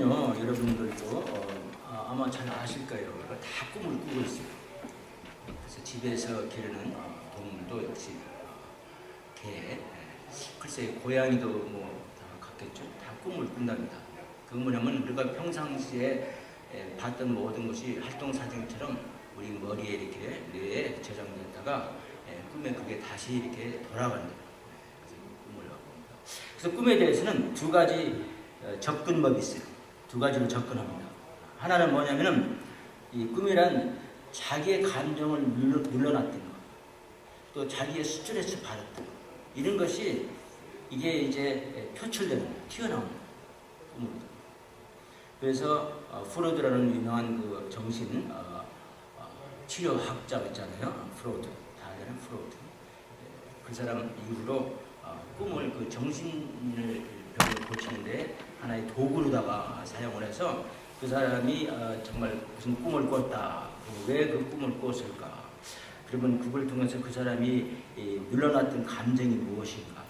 보면요, 여러분들도 아마 잘 아실 거예요. 다 꿈을 꾸고 있어요. 그래서 집에서 기르는 동물도 역시 개, 글쎄 고양이도 뭐 다 같겠죠. 다 꿈을 꾼답니다. 그건 뭐냐면 우리가 평상시에 봤던 모든 것이 활동사정처럼 우리 머리에 이렇게 뇌에 저장됐다가 꿈에 그게 다시 이렇게 돌아간다. 그래서 꿈을 하고 옵니다. 그래서 꿈에 대해서는 두 가지 접근법이 있어요. 두 가지로 접근합니다. 하나는 뭐냐면은 이 꿈이란 자기의 감정을 눌러놨던 것, 또 자기의 스트레스 받았던 것, 이런 것이 이게 이제 표출되는 거예요. 튀어나오는 거예요. 꿈으로. 그래서 프로드라는 유명한 그 정신 치료학자 있잖아요. 프로드, 다 아는 프로드. 그 사람 이후로 꿈을 그 정신을 병을 고치는데 하나의 도구로다가 사용을 해서 그 사람이 정말 무슨 꿈을 꿨다. 왜 그 꿈을 꿨을까? 그러면 그걸 통해서 그 사람이 눌러놨던 감정이 무엇인가?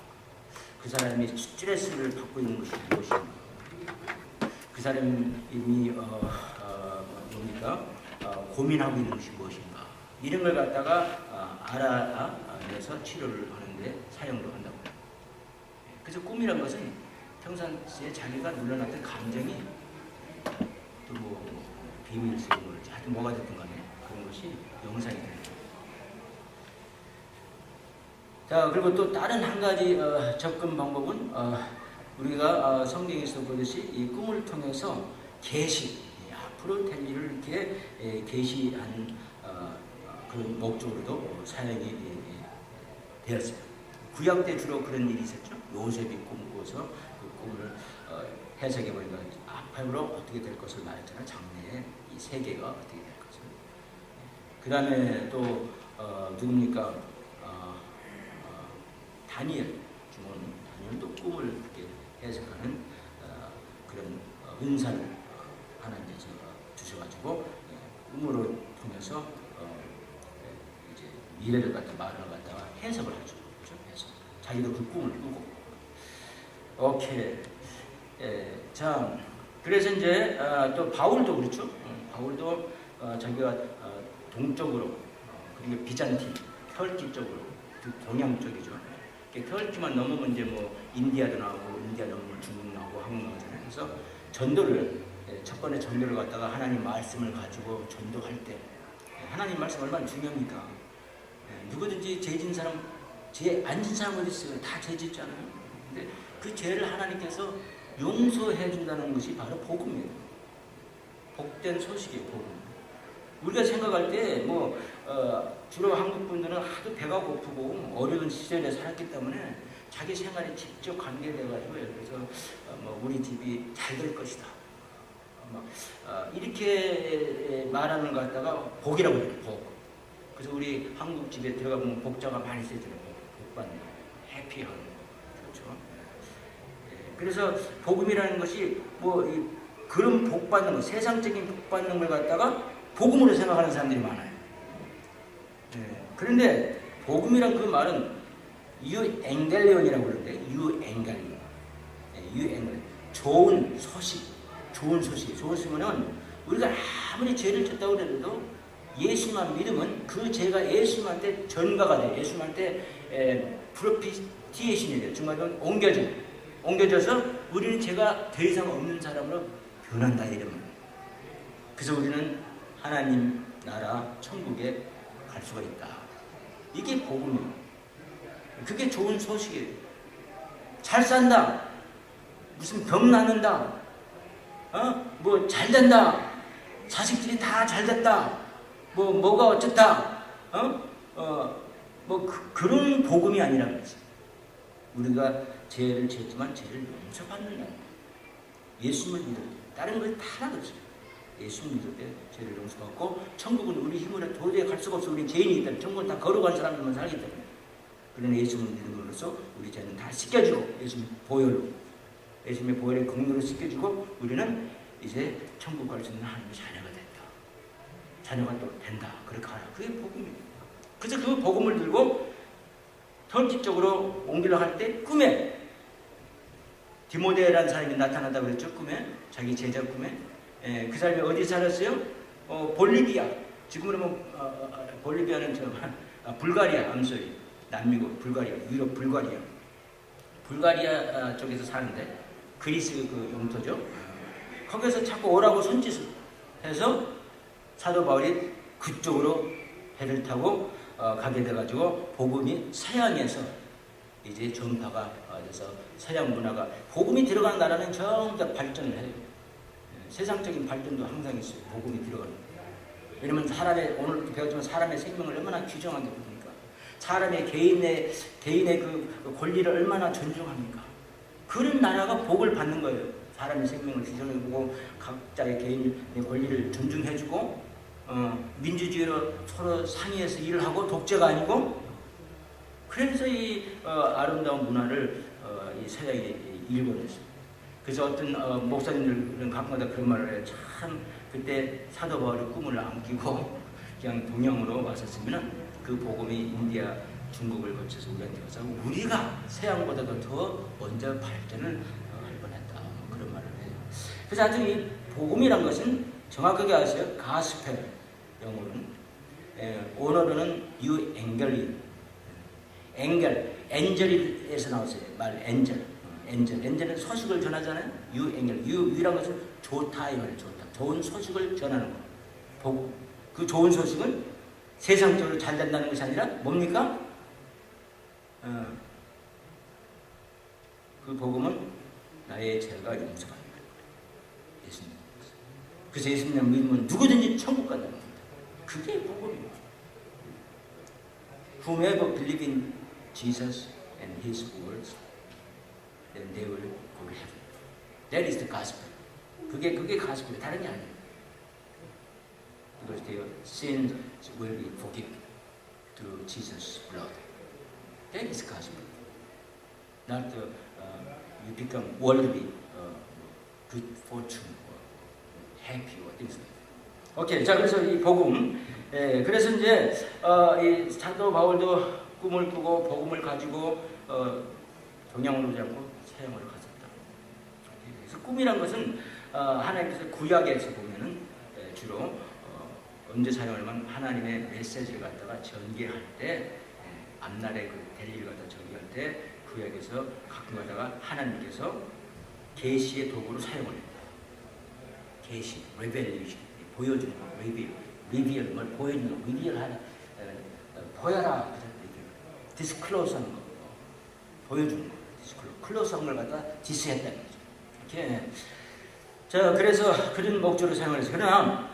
그 사람이 스트레스를 받고 있는 것이 무엇인가? 그 사람이 고민하고 있는 것이 무엇인가? 이런 걸 갖다가 알아내서 치료를 하는데 사용도 한다고. 그래서 꿈이란 것은 평상시에 자기가 눌러놨던 감정이 또 뭐 비밀스러운 걸지 하여튼 뭐가 됐든 간에 그런 것이 영상이 되는 거예요. 자, 그리고 또 다른 한 가지 접근 방법은 우리가 성경에서 보듯이 이 꿈을 통해서 계시, 앞으로 될 일을 이렇게 계시한 그런 목적으로도 사용이 되었어요. 구약 때 주로 그런 일이 있었죠. 요셉이 꿈을 꿔서 그 꿈을 해석해 보니까 앞으로 어떻게 될 것을 말했잖아요. 장래에 이 세계가 어떻게 될 것을. 그 다음에 또 누굽니까? 다니엘, 주문 다니엘도 꿈을 이렇게 해석하는 그런 은사를 하나님께서 주셔가지고 꿈으로 통해서 이제 미래를 갖다 말을 갖다가 해석을 하죠. 그렇죠? 해석. 자기도 그 꿈을 꾸고. 오케이. 자, 그래서 이제 또 바울도 그렇죠. 바울도 자기가 동쪽으로 그리고 비잔티, 터키 쪽으로, 동양 쪽이죠. 터키만 넘으면 이제 뭐 인디아도 나오고, 인디아 넘으면 중국 나오고, 한국 나오잖아요. 그래서 전도를 첫 번째 전도를 갖다가 하나님 말씀을 가지고 전도할 때 하나님 말씀 얼마나 중요합니까? 누구든지 죄진 사람, 죄 안 진 사람 어디 있어요? 다 죄 짓잖아요. 근데 그 죄를 하나님께서 용서해 준다는 것이 바로 복음이에요. 복된 소식이에요, 복음. 우리가 생각할 때 뭐 주로 한국 분들은 하도 배가 고프고 어려운 시절에 살았기 때문에 자기 생활에 직접 관계돼가지고 그래서 뭐 우리 집이 잘 될 것이다. 이렇게 말하는 것 갖다가 복이라고 해요, 복. 그래서 우리 한국 집에 들어가 보면 복자가 많이 쓰잖아요. 복받는, 해피한, 그렇죠. 그래서 복음이라는 것이 뭐 그런 복받는 거, 세상적인 복받는 걸 갖다가 복음으로 생각하는 사람들이 많아요. 그런데 복음이란 그 말은 유엥겔리온이라고 그러는데 유엥겔리온, 유엥겔리온, 좋은 소식, 좋은 소식은 우리가 아무리 죄를 졌다고 그래도 예수만 믿으면 그 죄가 예수님한테 전가가 돼요. 예수님한테 프로피티에이션이 돼요. 중간에 옮겨져서 우리는 죄가 더 이상 없는 사람으로 변한다 이러면. 그래서 우리는 하나님 나라 천국에 갈 수가 있다. 이게 복음이에요. 그게 좋은 소식이에요. 잘 산다. 무슨 병 낫는다. 뭐 잘 된다. 자식들이 다 잘 됐다. 뭐가 어쨌다. 그런 복음이 아니라 그러지. 우리가 죄를 지었지만 죄를 용서받는다. 예수님을 믿을 때 다른 걸 다 하나도 없어요. 예수를 믿을 때 죄를 용서받고 천국은 우리 힘으로 도저히 갈 수가 없어. 우리 죄인이 있다면 천국은 다 거룩한 사람들만 살기 때문에. 그러나 예수를 믿음으로써 우리 죄는 다 씻겨지고 예수님 보혈로, 예수님의 보혈의 공로로 씻겨지고 우리는 이제 천국 갈 수 있는 하나님의 자녀가 된다. 자녀가 또 된다. 그렇게 하라. 그게 복음입니다. 그래서 그 복음을 들고 터키 쪽으로 옮기려고 할 때 꿈에 디모데라는 사람이 나타나다고 그랬죠. 꿈에. 자기 제자 꿈에. 그 사람이 어디 살았어요? 볼리비아. 지금으로 볼리비아는 불가리아. 암소리. 남미국 불가리아. 유럽 불가리아. 불가리아 쪽에서 사는데 그리스 그 영토죠. 거기서 자꾸 오라고 손짓을 해서 사도 바울이 그쪽으로 배를 타고 가게 돼가지고 복음이 서양에서 이제 전파가 돼서 서양 문화가 복음이 들어가는 나라는 전부 다 발전을 해요. 세상적인 발전도 항상 있어요. 복음이 들어가는. 왜냐면 오늘 배웠지만 사람의 생명을 얼마나 귀중하게 보니까 사람의 개인의 그 권리를 얼마나 존중합니까? 그런 나라가 복을 받는 거예요. 사람의 생명을 귀중해보고 각자의 개인의 권리를 존중해주고 민주주의로 서로 상의해서 일을 하고 독재가 아니고 그래서 이 아름다운 문화를 이 서양이 일궈냈어요. 그래서 어떤 목사님들은 가끔가다 그런 말을 해요. 참 그때 사도 바울의 꿈을 안 끼고 그냥 동양으로 왔었으면 그 복음이 인디아 중국을 거쳐서 우리한테 와서 우리가 서양보다도 더 먼저 발전을 할 뻔했다. 그런 말을 해요. 그래서 하여튼 이 복음이란 것은 정확하게 아세요? 가스펠 영어로는 언어로는 유엔겔리 엔젤에서 나왔어요. 말 엔젤은 소식을 전하잖아요. 유란 것은 좋다 이 말이에요. 좋다. 좋은 소식을 전하는 거. 복음. 그 좋은 소식은 세상적으로 잘 된다는 것이 아니라 뭡니까? 그 복음은 나의 죄가 용서받는 거예요. 예수님. 그래서 예수님 믿으면 누구든지 천국 간다는 겁니다. 그게 복음입니다. Whomever believe in Jesus and His words, then they will go to heaven. That is the gospel. 그게 가스펠 다른 게 아니에요. Because their sins will be forgiven through Jesus' blood. That is gospel. Not you become worldly, good fortune, or happy, or things like that. 오케이, 자 그래서 이 복음, 그래서 이제 이 사도 바울도 꿈을 꾸고 복음을 가지고 동양으로 오지 않고 서양으로 갔었다. 그래서 꿈이란 것은 하나님께서 구약에서 보면은 주로 언제 사용하냐면 하나님의 메시지를 갖다가 전개할 때 앞날에 그 델리를 갖다 전개할 때 구약에서 가끔 가다가 하나님께서 계시의 도구로 사용을 합니다. 계시, 레벨레이션, 보여주는 거, 리비얼, 뭘 보여주는 거, 리비얼하다, 보여라, 디스클로스하는 거, 보여주는 거, 클로스한 걸 갖다 디스했다는 거죠. 이렇게. 자, 그래서 그런 목적으로 사용을 해서 그러나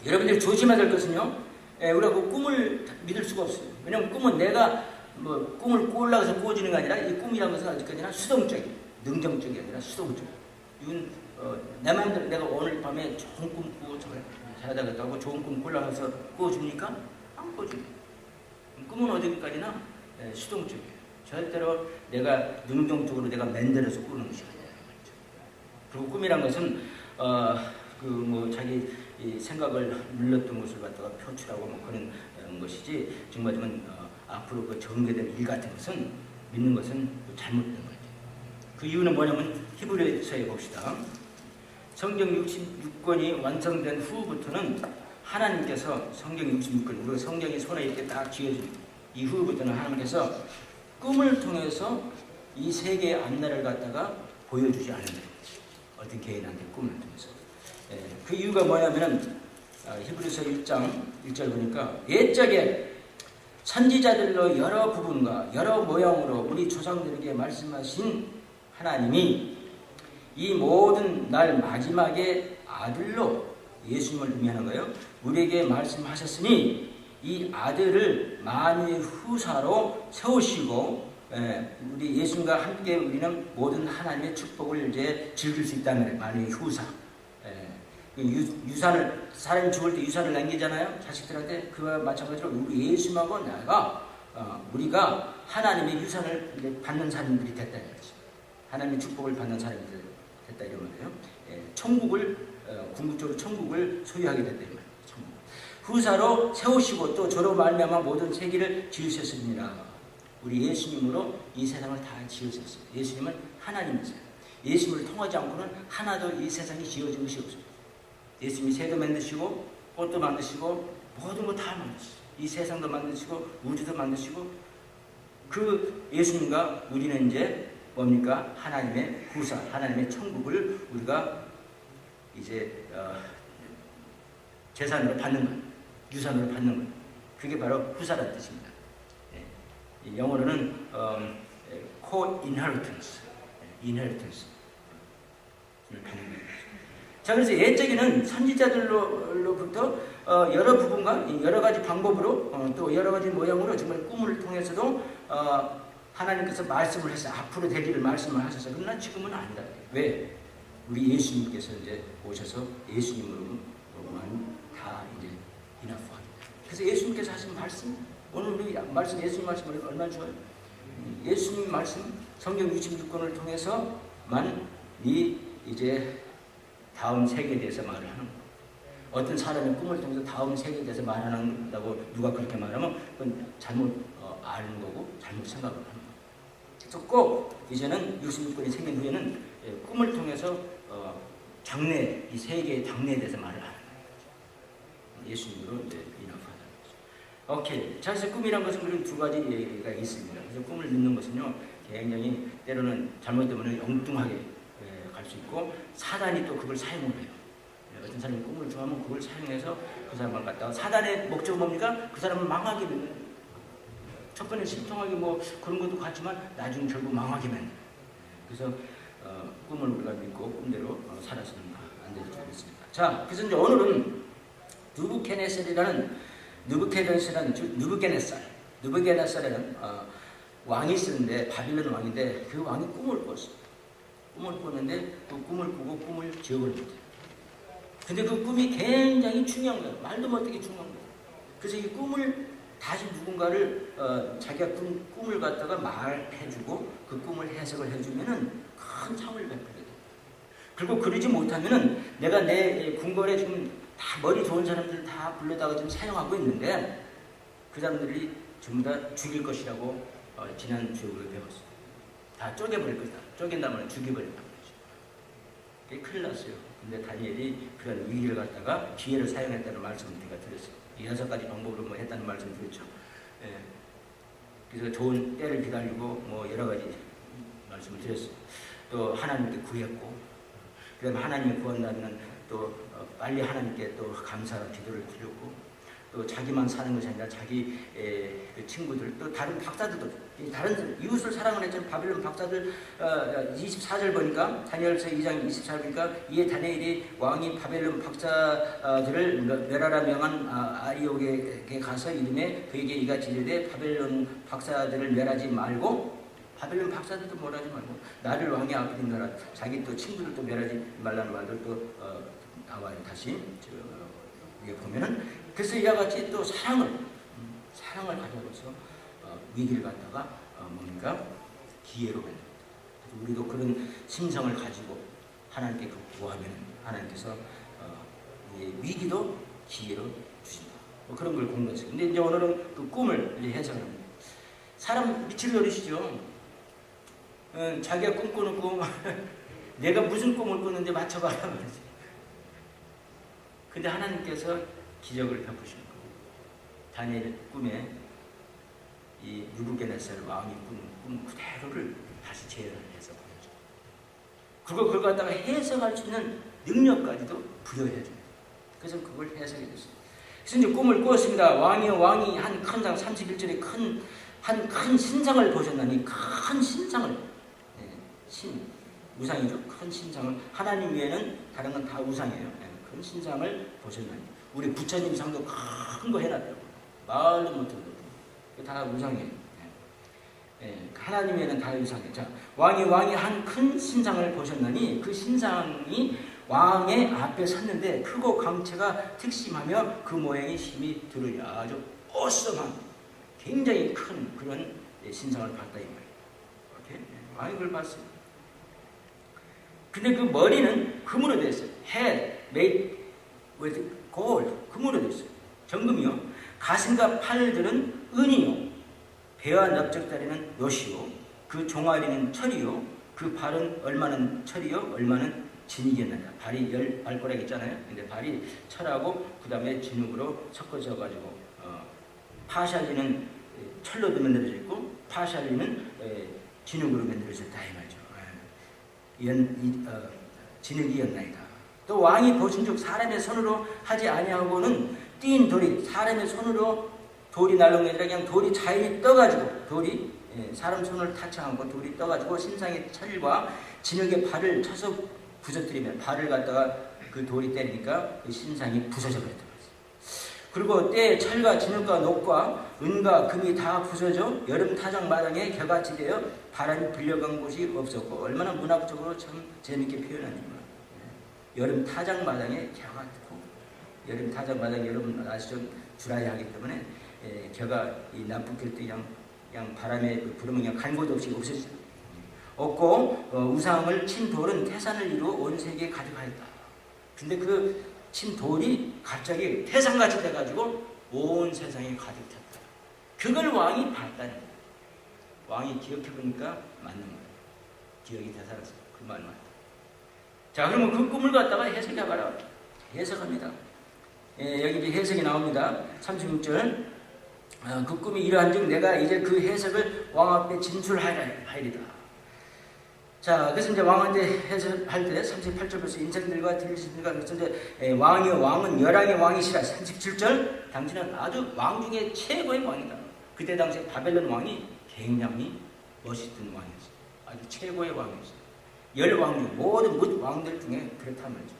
여러분들이 조심해야 될 것은요, 우리가 그 꿈을 믿을 수가 없어요. 왜냐하면 꿈은 내가 뭐 꿈을 꾸려고 해서 꾸어지는 게 아니라 이 꿈이라는 것은 아직까지나 수동적이에요. 능동적이 아니라 수동적. 이건 내 마음대로 내가 오늘 밤에 좋은 꿈 꾸고 자다가 하고 좋은 꿈 꾸려고 해서 꾸어줍니까? 안 꾸어줍니다. 꿈은 어디까지나 수동적이에요. 절대로 내가 능동적으로 내가 만들어서 꾸는 것이 아니라 말이죠. 그리고 꿈이란 것은 그 뭐 자기 이 생각을 눌렀던 것을 갖다가 표출하고 뭐 그런 것이지 정말 앞으로 그 전개된 일 같은 것은 믿는 것은 잘못된 거죠. 그 이유는 뭐냐면 히브리서에 봅시다. 성경 66권이 완성된 후부터는 하나님께서 성경 66권 우리가 성경이 손에 이렇게 딱 쥐어진 이후부터는 하나님께서 꿈을 통해서 이 세계의 앞날을 갖다가 보여주지 않는다. 어떤 개인한테 꿈을 통해서. 그 이유가 뭐냐면은 히브리서 1장 1절 보니까 옛적에 선지자들로 여러 부분과 여러 모양으로 우리 조상들에게 말씀하신 하나님이 이 모든 날 마지막에 아들로 예수님을 의미하는 거예요. 우리에게 말씀하셨으니 이 아들을 만유의 후사로 세우시고 우리 예수님과 함께 우리는 모든 하나님의 축복을 이제 즐길 수 있다는 거예요. 만유의 후사. 유산을 사람이 죽을 때 유산을 남기잖아요. 자식들한테. 그와 마찬가지로 우리 예수님하고 우리가 하나님의 유산을 받는 사람들이 됐다 이거죠. 하나님의 축복을 받는 사람이 됐다 이런 말이에요. 천국을 궁극적으로 천국을 소유하게 됐다 이 말이에요. 천국. 후사로 세우시고 또 저로 말미암아 모든 세계를 지으셨습니다. 우리 예수님으로 이 세상을 다 지으셨어요. 예수님은 하나님이세요. 예수님을 통하지 않고는 하나도 이 세상이 지어진 것이 없습니다. 예수님이 새도 만드시고 꽃도 만드시고 모든 거 다 만드시고 이 세상도 만드시고 우주도 만드시고 그 예수님과 우리는 이제 뭡니까? 하나님의 후사, 하나님의 천국을 우리가 이제 재산으로 받는 것, 유산으로 받는 것. 그게 바로 후사라는 뜻입니다. 예. 영어로는 co-inheritance, inheritance를 받는 거예요. 자, 그래서 옛적에는 선지자들로부터 여러 부분과 여러 가지 방법으로 또 여러 가지 모양으로 정말 꿈을 통해서도 하나님께서 말씀을 했어요. 앞으로 되기를 말씀을 하셔서. 그러나 지금은 아니다. 왜? 우리 예수님께서 이제 오셔서 예수님으로만 다 이제 인하프하게. 그래서 예수님께서 하신 말씀, 오늘 우리 말씀, 예수님 말씀을 얼마나 좋아요? 예수님 말씀, 성경 66권을 통해서만 이제 다음 세계에 대해서 말을 하는 거예요. 어떤 사람의 꿈을 통해서 다음 세계에 대해서 말한다고 누가 그렇게 말하면 그건 잘못 아는 거고 잘못 생각을 하는 거예요. 그래서 꼭 이제는 66권이 생긴 후에는 꿈을 통해서 장래, 이 세계의 장래에 대해서 말을 하는 거예요. 예수님으로 이제 인하하다. 오케이. 자, 그래서 꿈이란 것은 우리는 두 가지가 있습니다. 그래서 꿈을 믿는 것은요, 굉장히 때로는 잘못되면 엉뚱하게 갈 수 있고, 사단이 또 그걸 사용을 해요. 어떤 사람이 꿈을 좋아하면 그걸 사용해서 그 사람을 갖다가, 사단의 목적은 뭡니까? 그 사람을 망하게 만드는 거예요. 첫 번에 신통하게 뭐 그런 것도 같지만 나중에 결국 망하게 만드는 거예요. 그래서 꿈을 우리가 믿고 꿈대로 살아서는 안 될 줄 믿습니다. 자, 그래서 이제 오늘은 느부갓네살이라는 왕이 있었는데, 바빌론 왕인데, 그 왕이 꿈을 꿨어요. 꿈을 꿨는데 그 꿈을 꾸고 꿈을 기억을 못해요. 근데 그 꿈이 굉장히 중요한 거예요. 말도 못하게 중요한 거예요. 그래서 이 꿈을 다시 누군가를 자기가 꿈을 갖다가 말해주고 그 꿈을 해석을 해주면은 큰 상을 베풀게 돼요. 그리고 그러지 못하면은 내가 내 궁궐에 지금 다 머리 좋은 사람들 다 불러다가 지금 사용하고 있는데 그 사람들이 전부 다 죽일 것이라고 지난 주에 우리가 배웠어요. 다 쪼개버릴 것이다. 쪼갠다면 죽여버린다는 거죠. 그게 큰일 났어요. 근데 다니엘이 그런 위기를 갖다가 기회를 사용했다는 말씀을 제가 드렸어요. 이 6가지 방법으로 뭐 했다는 말씀 드렸죠. 예. 그래서 좋은 때를 기다리고 뭐 여러 가지 말씀을 드렸어요. 또 하나님께 구했고, 그다음에 하나님이 구한다면 또 빨리 하나님께 또 감사 기도를 드렸고, 또 자기만 사는 것이 아니라 자기 그 친구들, 또 다른 박사들도, 다른 이웃을 사랑을 했잖아요. 바빌론 박사들 24절 보니까, 다니엘서 2장 24절 보니까, 이에 다니엘이 왕이 바빌론 박사들을 멸하라 명한 아리옥에게 가서 이름에 그에게 이같이 이르되, 바빌론 박사들을 멸하지 말고, 바빌론 박사들도 멸하지 말고 나를 왕의 앞에 둔다라. 자기 또 친구들도 멸하지 말라는 말들도 나와요. 다시 위에 보면은. 그래서 이와 같이 또 사랑을 가져서 위기를 갖다가 뭡니까? 기회로 만듭니다. 우리도 그런 심성을 가지고 하나님께 구하면 하나님께서 위기도 기회로 주신다. 뭐 그런 걸 공부했어요. 근데 이제 오늘은 그 꿈을 이제 해석을 합니다. 사람 미칠 노릇이죠. 자기가 꿈꾸는 꿈, 내가 무슨 꿈을 꾸는지 맞춰봐라 그러지. 근데 하나님께서 기적을 베푸시는 거예요. 다니엘 꿈에 이 느부갓네살 왕이 꾸는 꿈 그대로를 다시 재현을 해서 보여줘요. 그리고 그걸 갖다가 해석할 수 있는 능력까지도 부여해줘요. 그래서 그걸 해석해 줬어요. 그래서 이제 꿈을 꾸었습니다. 왕이 한 큰 상, 31절에 큰 신상을 보셨나니, 큰 신상을, 우상이죠. 큰 신상을, 하나님 외에는 다른 건 다 우상이에요. 큰 신상을 보셨나니. 우리 부처님 상도 큰 거 해놨다고. 말도 못하는 거. 다 우상이에요. 하나님에는 다 우상이에요. 자, 왕이 한 큰 신상을 보셨나니, 그 신상이 왕의 앞에 섰는데 크고 광채가 특심하며 그 모양이 심히 들으려 아주 어썸한 굉장히 큰 그런 신상을 봤다 이 말이에요. 왕이 그걸 봤어요. 근데 그 머리는 금으로 되어 있어요. head made with gold, 금으로 되어 있어요. 정금이요. 가슴과 팔들은 은이요. 배와 넓적다리는 요시요. 그 종아리는 철이요. 그 발은 얼마는 철이요, 얼마는 진흙이었느냐. 발이 열 발가락 있잖아요. 근데 발이 철하고 그 다음에 진흙으로 섞어져 가지고 파샬리는 철로도 만들어져 있고 파샬리는 진흙으로 만들어졌다 이 말이죠. 진흙이었나이다. 또 왕이 보신즉 사람의 손으로 하지 아니하고는 띈 돌이 사람의 손으로 돌이 날라온 게 아니라 그냥 돌이 자연히 떠가지고 돌이 사람 손을 타창하고 돌이 떠가지고 신상의 철과 진흙의 발을 쳐서 부서뜨리면 발을 갖다가 그 돌이 때리니까 그 신상이 부서져 버렸다. 그리고 때에 철과 진흙과 녹과 은과 금이 다 부서져 여름 타작 마당에 겨같이 되어 바람이 불려간 곳이 없었고 얼마나 문학적으로 참 재밌게 표현하는지 여름 타작 마당에 겨같고 여름 타작 마당 여러분 아시죠? 주라야 하기 때문에 겨가 이 나쁘길 때 그냥 바람에 부르면 그냥 간 곳 없이 없어지죠. 없고 우상을 친 돌은 태산을 이루어 온 세계에 가득하였다. 근데 그 친 돌이 갑자기 태산같이 돼가지고 온 세상에 가득 찼다. 그걸 왕이 봤다는 거예요. 왕이 기억해보니까 맞는 거예요. 기억이 되살았어요. 그 말 맞다. 자, 그러면 그 꿈을 갖다가 해석해봐라. 해석합니다. 여기 이제 해석이 나옵니다. 36절. 그 꿈이 이러한즉 내가 이제 그 해석을 왕 앞에 진술하리다. 자, 그래서 이제 왕한테 해석할 때 38절부터 인생들과 들리신들과 그래서 이제 왕은 열왕의 왕이시라. 37절 당신은 아주 왕 중에 최고의 왕이다. 그때 당시 바벨론 왕이 굉장히 멋있던 왕이었어요. 아주 최고의 왕이었어요. 열왕 중 모든 왕들 중에 그렇단 말이죠.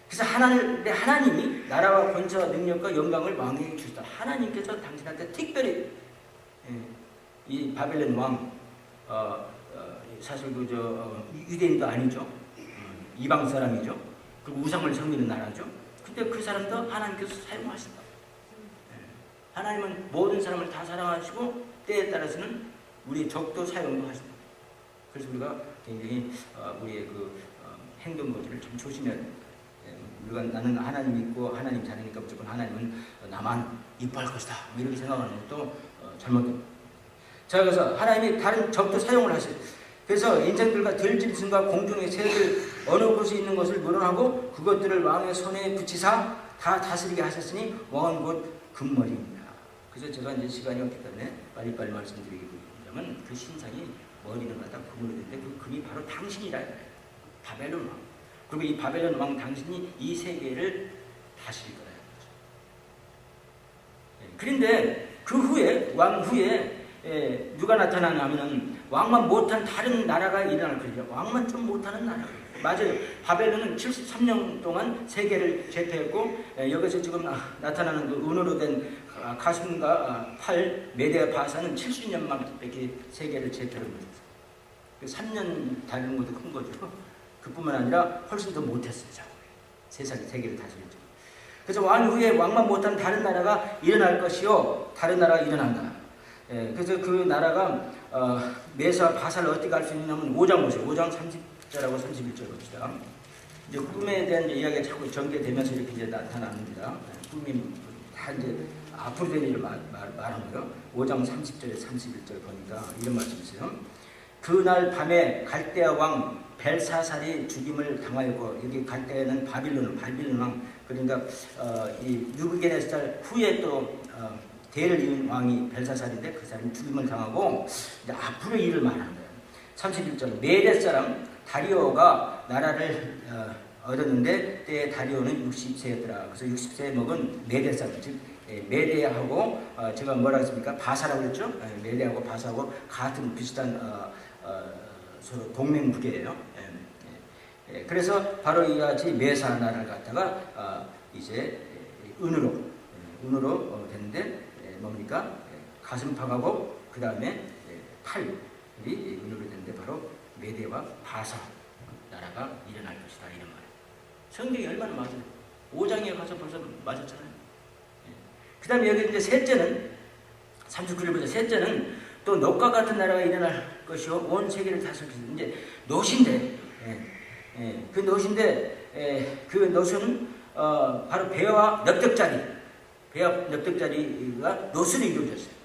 그래서 하나님이 나라와 권세와 능력과 영광을 왕에게 주셨다. 하나님께서 당신한테 특별히 이 바벨론 왕 사실 유대인도 아니죠. 이방 사람이죠. 그리고 우상을 섬기는 나라죠. 근데 그 사람도 하나님께서 사용하신다. 하나님은 모든 사람을 다 사랑하시고 때에 따라서는 우리 적도 사용도 하신다. 그래서 우리가 굉장히 우리의 그 행동거지를 좀 조심해야 됩니다. 우리가 나는 하나님 믿고 하나님 자녀니까 무조건 하나님은 나만 이뻐할 것이다. 이렇게 생각하는 것도 잘못됩니다. 자, 그래서 하나님이 다른 적도 사용을 하세요. 그래서 인생들과 들짐승과 공중의 새들 어느 곳에 있는 것을 물어나고 그것들을 왕의 손에 붙이사 다 다스리게 하셨으니 왕은 곧 금머리입니다. 그래서 제가 이제 시간이 없기 때문에 빨리빨리 말씀드리겠습니다만 그 신상이 머리는 갖다 금으로 되는데 그 금이 바로 당신이라 해요. 바벨론 왕. 그리고 이 바벨론 왕 당신이 이 세계를 다스릴 거예요. 그런데 그 후에 왕 후에 누가 나타나냐면은 왕만 못한 다른 나라가 일어날 거예요. 왕만 좀 못하는 나라. 맞아요. 바벨론은 73년 동안 세계를 제패했고 여기서 지금 나타나는 그 은으로 된 가슴과 팔 메데아 바사는 70년만밖에 세계를 제패를 못했어요. 3년 다른 것도 큰 거죠. 그뿐만 아니라 훨씬 더 못했어요. 세상에 세계를 다스렸죠. 그래서 왕 후에 왕만 못한 다른 나라가 일어날 것이요 다른 나라가 일어난다. 그래서 그 나라가 메사 바사를 어떻게 알 수 있냐면 5장 보세요. 5장 30절하고 31절 봅시다. 이제 꿈에 대한 이야기가 자꾸 전개되면서 이렇게 이제 나타납니다. 꿈이 다 이제 앞으로 된 일을 말한 거예요. 5장 30절에 31절 보니까 이런 말씀이세요. 그날 밤에 갈대아 왕 벨사살이 죽임을 당하였고 여기 갈대아는 바빌론 왕 그러니까 이 느부갓네살 후에 또 대를 이은 왕이 벨사살인데 그 사람이 죽임을 당하고 이제 앞으로 일을 말하는 거예요. 31절 메대 사람 다리오가 나라를 얻었는데 때에 다리오는 60세였더라. 그래서 60세에 먹은 메대 사람 즉 메대하고 제가 뭐라 했습니까? 바사라고 했죠. 메대하고 바사하고 같은 비슷한 서로 동맹국이에요. 그래서 바로 이같이 메사 나라를 갖다가 이제 은으로 됐는데 뭡니까? 가슴팍하고 그 다음에 팔이 은으로 됐는데 바로 메대와 바사 나라가 일어날 것이다 이런 말이에요. 성경이 얼마나 맞아요. 5장에 가서 벌써 맞았잖아요. 그 다음에 여기 이제 셋째는 39절 보자. 셋째는 또 놋과 같은 나라가 일어날 것이요 온 세계를 다스릴 것이다. 이제 놋인데 그 놋인데 그 놋은 바로 배와 넓적자리 배와 넓적자리가 놋으로 이루어졌어요.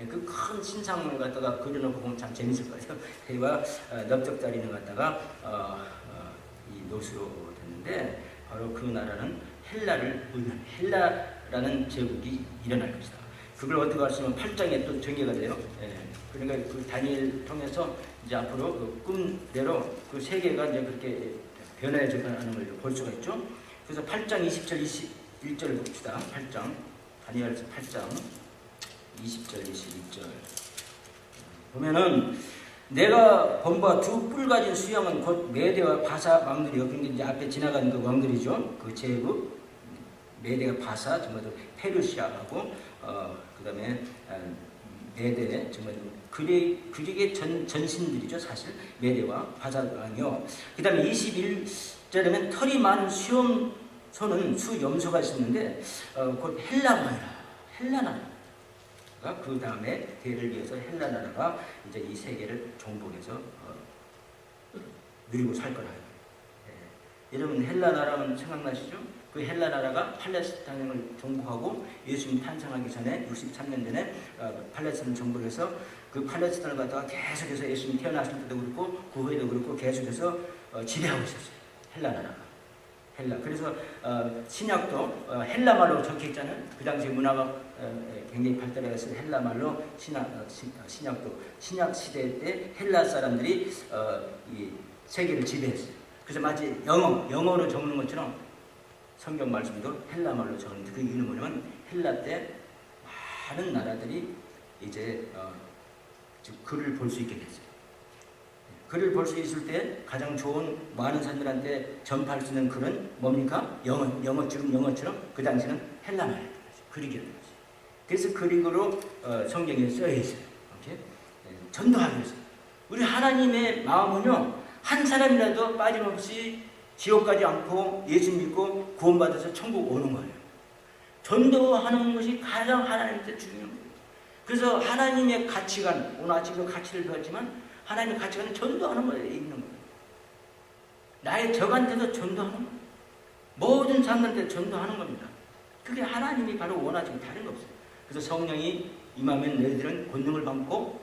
그 큰 신상을 갖다가 그려놓고 보면 참 재밌을 거예요. 해와 넓적다리를 갖다가 이 노수로 됐는데 바로 그 나라는 헬라라는 제국이 일어날 것이다. 그걸 어떻게 하시면 8장에 또 전개가 돼요. 그러니까 그 다니엘 통해서 이제 앞으로 그 꿈대로 그 세계가 이제 그렇게 변화해 가는 걸 볼 수가 있죠. 그래서 8장 20절 21절을 봅시다. 8장 다니엘서 8장 20절 21절 보면은 내가 본 바 두 뿔 가진 수령은 곧 메대와 바사 왕들이요. 그러니까 이제 앞에 지나간 그 왕들이죠. 그 제국 메대와 바사 정말 페르시아하고 그다음에 메대 정말 그릭의 전신들이죠. 사실 메대와 바사 왕이요. 그다음에 21절에는 털이 많은 수염소는 수염소가 있었는데 곧 헬라 나라. 그 다음에 대를 위해서 헬라 나라가 이제 이 세계를 정복해서 누리고 살 거라. 여러분 헬라 나라는 생각나시죠? 그 헬라 나라가 팔레스타인을 정복하고 예수님 탄생하기 전에 63년 전에 팔레스타인을 정복해서 그 팔레스타인을 갖다가 계속해서 예수님 태어났을 때도 그렇고 그 후에도 그렇고 계속해서 지배하고 있었어요. 헬라 나라가. 그래서 신약도 헬라 말로 적혀 있잖아요. 그 당시 문화가 굉장히 발달해서 헬라 말로 신약도 신약 시대 때 헬라 사람들이 이 세계를 지배했어요. 그래서 마치 영어로 적는 것처럼 성경 말씀도 헬라 말로 적는데 그 이유는 뭐냐면 헬라 때 많은 나라들이 이제 글을 볼 수 있게 됐어요. 글을 볼 수 있을 때 가장 좋은 많은 사람들한테 전파할 수 있는 글은 뭡니까? 영어처럼 그 당시는 헬라말이었던 거죠. 그릭이었던 거죠. 그래서 그릭으로 성경에 쓰여 있어요. 이렇게 전도하기 위해서. 우리 하나님의 마음은요, 한 사람이라도 빠짐없이 지옥 가지 않고 예수 믿고 구원받아서 천국 오는 거예요. 전도하는 것이 가장 하나님한테 중요한 거예요. 그래서 하나님의 가치관, 오늘 아침도 가치를 배웠지만 하나님의 가치관은 전도하는 거에 있는 거예요. 나의 적한테도 전도하는 거예요. 모든 사람한테 전도하는 겁니다. 그게 하나님이 바로 원하시는 다른 거 없어요. 그래서 성령이 임하면 너희들은 권능을 받고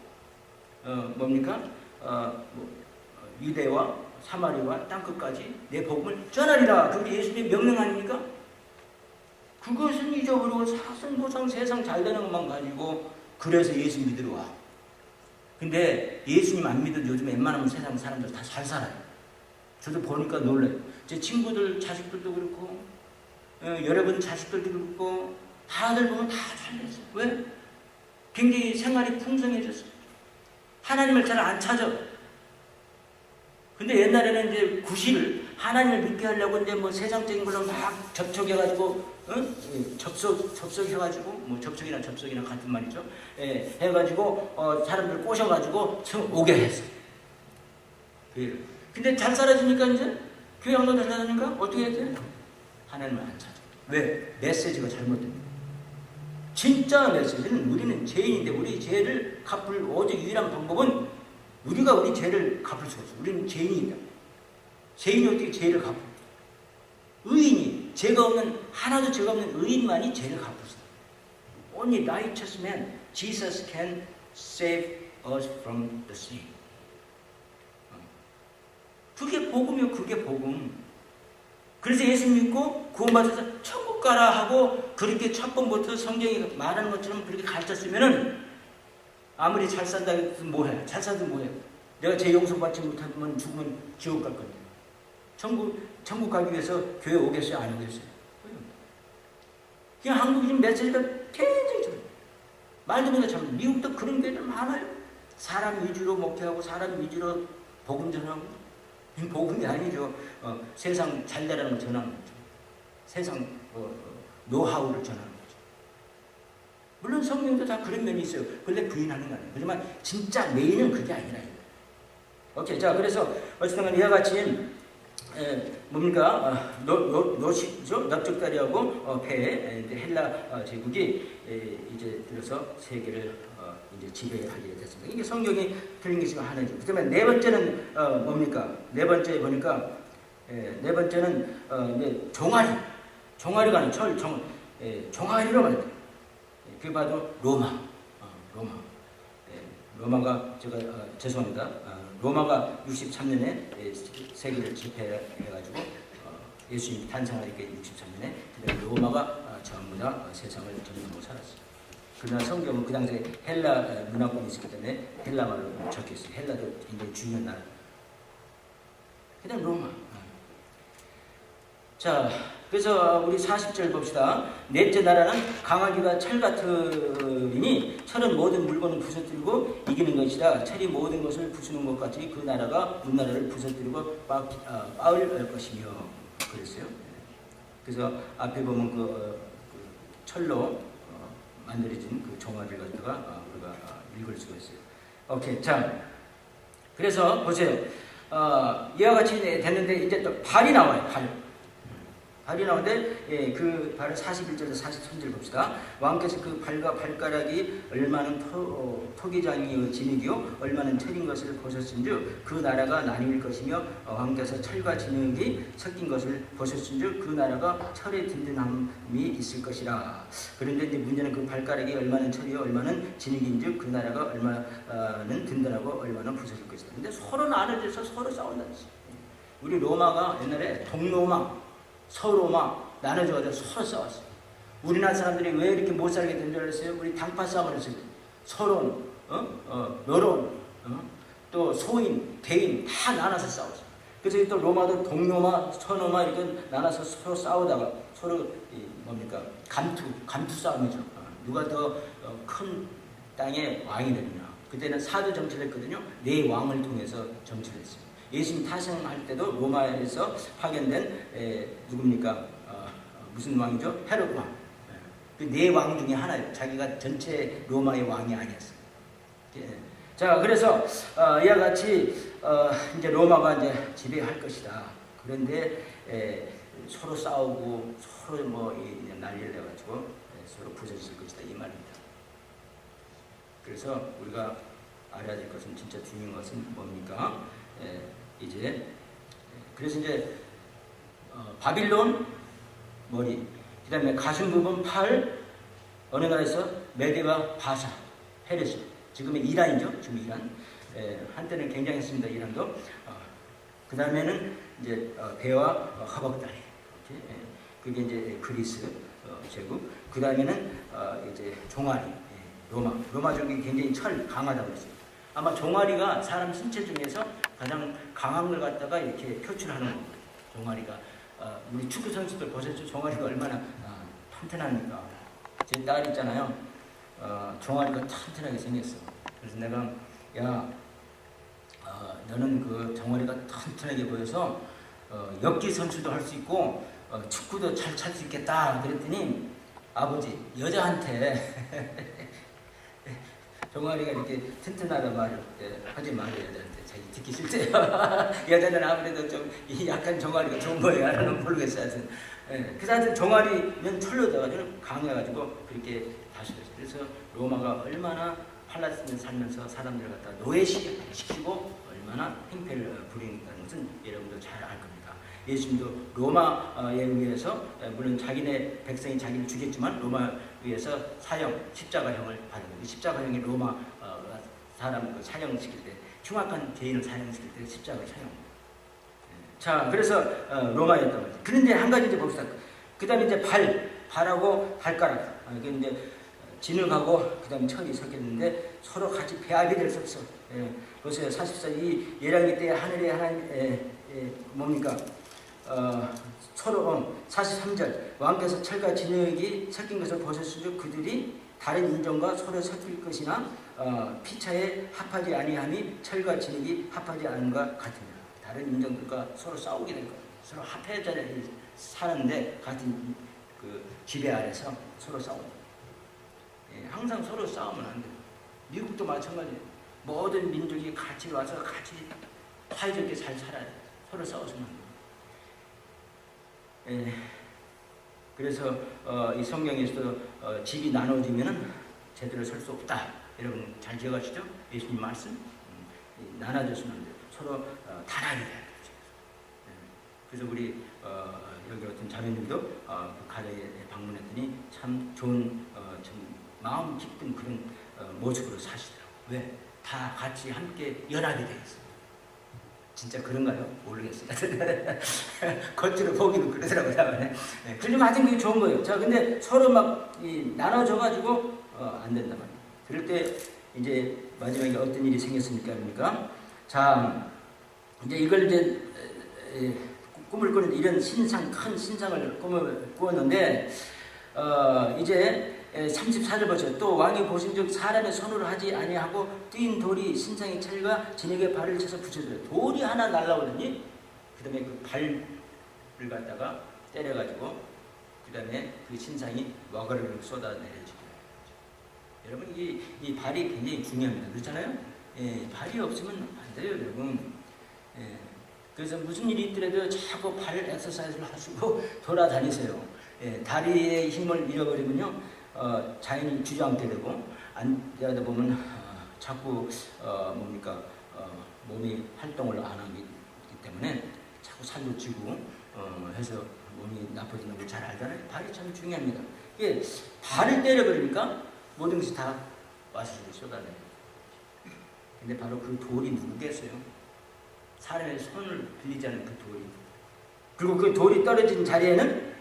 유대와 사마리아와 땅끝까지 내 복음을 전하리라. 그게 예수님의 명령 아닙니까? 그것은 잊어버리고 사성보상 세상 잘 되는 것만 가지고 그래서 예수 믿으러 와. 근데 예수님 안 믿어도 요즘 웬만하면 세상 사람들 다 잘 살아요. 저도 보니까 놀라요. 제 친구들 자식들도 그렇고 여러분 자식들도 그렇고 다들 보면 다 잘 됐어요. 왜? 굉장히 생활이 풍성해졌어요. 하나님을 잘 안 찾아. 근데 옛날에는 이제 구실을 하나님을 믿게 하려고 이제 뭐 세상적인 걸로 막 접촉해가지고 접속해가지고 뭐 접속이나 같은 말이죠. 해가지고 사람들 꼬셔가지고 오게 했어요. 근데 잘 살아지니까 이제 교회 안 가도 잘 살아지니까 어떻게 해야 돼요? 하나님을 안 찾아. 왜? 메시지가 잘못됩니다. 진짜 메시지는 우리는 죄인인데 우리 죄를 갚을 오직 유일한 방법은 우리가 우리 죄를 갚을 수가 없어요. 우리는 죄인이다. 죄인이 어떻게 죄를 갚을? 의인이 하나도 죄가 없는 의인만이 죄를 갚을 수 있어요. Only righteous man, Jesus can save us from the sin. 그게 복음이요, 그게 복음. 그래서 예수 믿고 구원받아서 천국 가라 하고 그렇게 첫 번부터 성경이 말하는 것처럼 그렇게 가르쳤으면은 아무리 잘 산다 해도 뭐해? 잘 살도 뭐해? 내가 죄 용서받지 못하면 죽으면 지옥 갈 건데. 천국 가기 위해서 교회 오겠어요? 안 오겠어요? 그냥 한국인 메시지가 굉장히 좋아요. 말도 못해 참. 미국도 그런 교회들 많아요. 사람 위주로 목회하고 사람 위주로 복음 전하고. 복음이 아니죠. 세상 잘 되라는 걸 전하는 거죠. 세상 노하우를 전하는 거죠. 물론 성경도 다 그런 면이 있어요. 그런데 부인하는 거 아니에요. 하지만 진짜 메인은 그게 아니라. 오케이. 자, 그래서 어쨌든 이와 같이 뭡니까? 노시죠? 넓적다리하고 폐 헬라 제국이 이제 들어서 세계를 이제 지배하게 됐습니다. 이게 성경이 틀린 게 지금 하나죠. 그다음에 네 번째는 뭡니까? 네 번째 보니까 네 번째는 이제 종아리가 아닌 종아리로 말해요. 그게 바로 로마. 로마. 로마가 제가 죄송합니다. 로마가 63년에 세계를 집회해가지고 예수님이 탄생하니까 63년에 로마가 전부 다 세상을 점령하고 살았어요. 그러나 성경은 그 당시에 헬라 문화권이 있었기 때문에 헬라말로 적혀있어요. 헬라도 굉장히 중요한 나라. 그 다음 로마. 자, 그래서 우리 40절 봅시다. 넷째 나라는 강아지가 철 같으니 철은 모든 물건을 부서뜨리고 이기는 것이라 철이 모든 것을 부수는 것 같이 그 나라가 문나라를 부서뜨리고 빠을 것이며 그랬어요. 그래서 앞에 보면 그 철로 만들어진 그 종아리를 갖다가 우리가 읽을 수가 있어요. 오케이. 자, 그래서 보세요. 이와 같이 됐는데 이제 또 발이 나와요. 발이 나오는데 그 발을 41절에서 43절 봅시다. 왕께서 그 발과 발가락이 얼마는 토기장이요 진흙이요 얼마는 철인 것을 보셨은즉 그 나라가 나뉠 것이며 왕께서 철과 진흙이 섞인 것을 보셨은즉 그 나라가 철의 든든함이 있을 것이라. 그런데 이제 문제는 그 발가락이 얼마는 철이요 얼마는 진흙인즉 그 나라가 얼마는 든든하고 얼마는 부서질 것이다. 근데 서로 나눠져서 서로 싸운다는 거지. 우리 로마가 옛날에 동로마 서로마 나눠져가지고 서로 싸웠어요. 우리나라 사람들이 왜 이렇게 못 살게 된 줄 알았어요? 우리 당파 싸움을 했어요. 서론, 여론, 또 소인, 대인 다 나눠서 싸웠어요. 그래서 또 로마도 동로마, 서로마 이렇게 나눠서 서로 싸우다가 서로 뭡니까? 감투 싸움이죠. 누가 더 큰 땅의 왕이 되느냐. 그때는 사도 정치를 했거든요. 네 왕을 통해서 정치를 했어요. 예수님 탄생할 때도 로마에서 파견된 누굽니까? 무슨 왕이죠? 헤롯 왕. 그 네 왕 중에 하나예요. 자기가 전체 로마의 왕이 아니었어요. 자, 그래서 이와 같이 이제 로마가 이제 지배할 것이다. 그런데 서로 싸우고 서로 뭐 난리를 내가지고 서로 부서질 것이다 이 말입니다. 그래서 우리가 알아야 될 것은 진짜 중요한 것은 뭡니까? 이제 그래서 이제 바빌론 머리, 그다음에 가슴 부분 팔, 어느 나라에서 메데와 바사, 페르시, 지금의 이란이죠. 지금 이란. 한때는 굉장했습니다. 이란도. 그다음에는 이제 배와 허벅다리. 그게 이제 그리스 제국. 그다음에는 이제 종아리, 로마족이 굉장히 철 강하다고 했어요. 아마 종아리가 사람 신체 중에서 가장 강한 걸 갖다가 이렇게 표출하는 겁니다. 종아리가 우리 축구 선수들 보셨죠? 종아리가 얼마나 튼튼합니까? 제 딸 있잖아요. 종아리가 튼튼하게 생겼어. 그래서 내가 너는 그 종아리가 튼튼하게 보여서 역기 선수도 할 수 있고 축구도 잘 찰 수 있겠다. 그랬더니 아버지 여자한테 종아리가 이렇게 튼튼하다는 말을 하지 말아요. 여자한테 자기 듣기 싫대요. 여자는 아무래도 좀 약간 종아리가 좋은 거예요. 나는 모르겠어요. 그래서 하여튼 종아리는 철로 돼가지고 강해가지고 그렇게 다시 됐어요. 그래서 로마가 얼마나 팔레스타인에 살면서 사람들을 갖다 노예시키고 얼마나 행패를 부리는다는 것은 여러분도 잘 알 겁니다. 예수님도 로마에 의해서 물론 자기네 백성이 자기를 죽였지만 로마에 의해서 사형, 십자가형을 받은 거예요. 십자가형이 로마 사람 사형시킬 때 흉악한 죄인을 사형시킬 때 십자가 사형. 자, 그래서 로마였단 말이죠. 그런데 한 가지 이제 봅시다. 그다음에 이제 발하고 발가락. 이게 이제 진흙하고 그다음에 철이 섞였는데 서로 같이 배합이 될 수 없어. 보세요. 44 이 예랑이 때 하늘에 하나님 뭡니까? 서로 43절 왕께서 철과 진흙이 섞인 것을 보셨으므로 그들이 다른 인종과 서로 섞일 것이나 피차에 합하지 아니함이 철과 진흙이 합하지 않음과 같으니라. 다른 인종들과 서로 싸우게 될 거예요. 서로 합해져 사는데 같은 그 지배 아래서 서로 싸우는 거예요. 항상 서로 싸우면 안 돼요. 미국도 마찬가지예요. 모든 민족이 같이 와서 같이 사이좋게 잘 살아야 돼요. 서로 싸우면 안 돼요. 그래서 이 성경에서도 집이 나눠지면 제대로 설 수 없다. 여러분 잘 기억하시죠? 예수님 말씀 나눠져서는 안 돼요. 서로 단합이 돼야 돼요. 그래서 우리 여기 어떤 자매님도 그 가정에 방문했더니 참 좋은 참 마음 깊은 그런 모습으로 사시더라고요. 왜? 다 같이 함께 연합이 되어 있어요. 진짜 그런가요? 모르겠어요. 겉으로 보기는 그러더라고요. 네, 그러면 하여튼 그게 좋은 거예요. 자, 근데 서로 막 나눠져가지고 안 된단 말이에요. 그럴 때 이제 마지막에 어떤 일이 생겼습니까? 그러니까 자, 이제 이걸 이제 꿈을 꾸는 이런 큰 신상을 꿈을 꾸었는데 이제 34절 보죠. 또 왕이 보신즉 사람의 손으로 하지 아니하고 뛴 돌이 신상의 찰과 진에게 발을 쳐서 붙여줘요. 돌이 하나 날라오더니 그 다음에 그 발을 갖다가 때려가지고 그 다음에 그 신상이 와그르르 쏟아내려지고. 여러분 이 발이 굉장히 중요합니다. 그렇잖아요? 예, 발이 없으면 안 돼요, 여러분. 예, 그래서 무슨 일이 있더라도 자꾸 발 엑서사이즈를 하시고 돌아다니세요. 예, 다리의 힘을 잃어버리면요. 자연이 주저앉게 되고 안 되다 보면 자꾸 몸이 활동을 안 하기 때문에 자꾸 살도 찌고 해서 몸이 나빠지는 걸 잘 알잖아요. 발이 참 중요합니다. 이게 발을 때려버리니까 모든 것이 다 와스를 쏟아내요. 근데 바로 그 돌이 누구겠어요? 사람의 손을 빌리지 않은 그 돌이. 그리고 그 돌이 떨어진 자리에는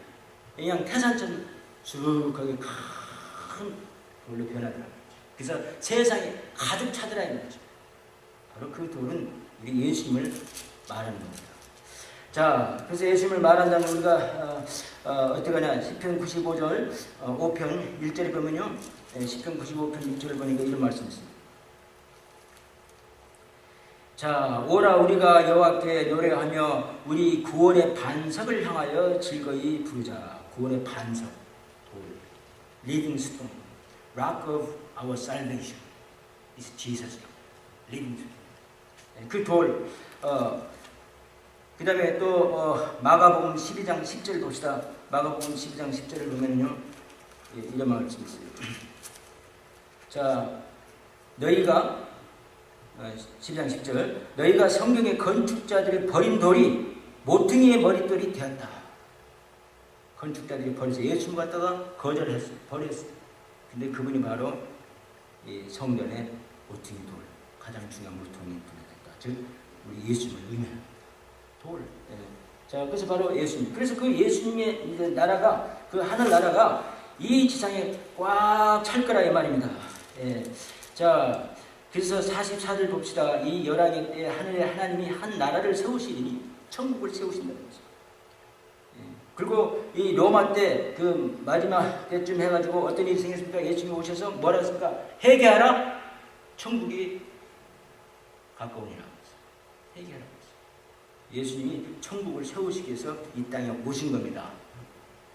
그냥 태산처럼 쑥하게 큰 돌로 변하더라고요. 그래서 세상이 가득 차더라 이 말이죠. 바로 그 돌은 우리 예수님을 말하는 겁니다. 자, 그래서 예수님을 말한다면 우리가 어떻게 하냐? 시편 95절 5편 1절에 보면요. 시편 95편 6절을 보니까 이런 말씀이 있습니다. 자, 오라 우리가 여호와께 노래하며 우리 구원의 반석을 향하여 즐거이 부르자. 구원의 반석, 돌, living stone, rock of our salvation is Jesus. living stone. 그 돌, 그 다음에 또 마가복음 12장 10절 봅시다. 마가복음 12장 10절을 보면요, 이런 말씀이 있어요. 자, 너희가 12장 10절 너희가 성경의 건축자들이 버린 돌이 모퉁이의 머릿돌이 되었다. 건축자들이 버려서 예수님 갖다가 거절했어요. 버렸어요. 근데 그분이 바로 이 성전의 모퉁이 돌, 가장 중요한 모퉁이 돌이 됐다. 즉 우리 예수님을 의미하는 돌. 예. 자, 그래서 바로 예수님. 그래서 그 예수님의 이제 나라가, 그 하늘 나라가 이 지상에 꽉 찰 거라 이 말입니다. 예. 자, 그래서 44절 봅시다. 이 열왕의 때 하늘의 하나님이 한 나라를 세우시리니 천국을 세우신다는 거죠. 예. 그리고 이 로마 때 그 마지막 때쯤 해가지고 어떤 일이 생겼습니까? 예수님이 오셔서 뭐라 했습니까? 회개하라. 천국이 가까우니라. 회개하라. 예수님이 천국을 세우시기 위해서 이 땅에 오신 겁니다.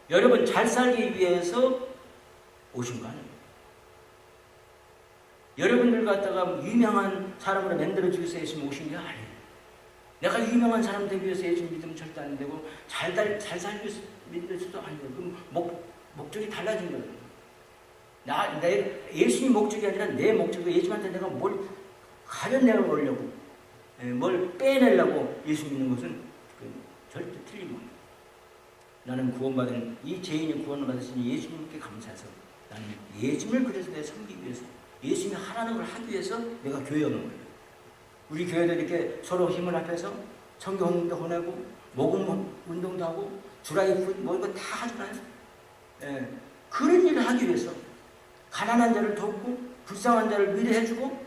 여러분 잘 살기 위해서 오신 거 아니에요. 여러분들 갖다가 유명한 사람으로 만들어주기 위해서 예수님 오신 게 아니에요. 내가 유명한 사람 되기 위해서 예수님 믿으면 절대 안 되고 잘 살기 위해서 믿을 안 돼요. 그럼 목적이 달라진 거예요. 예수님 목적이 아니라 내 목적이 예수님한테 내가 뭘 가려내려고 뭘 빼내려고 예수 믿는 것은 절대 틀린 겁니다. 나는 구원받은 이 죄인이 구원을 받으시니 예수님께 감사해서 나는 예수님을 그래서 내가 섬기기 위해서 예수님이 하라는 걸 하기 위해서 내가 교회에 오는 거예요. 우리 교회들 이렇게 서로 힘을 합해서 성경 운동도 보내고 모금 운동도 하고 주라이프 뭐 이거 다 하잖아요. 예. 그런 일을 하기 위해서 가난한 자를 돕고 불쌍한 자를 위로해주고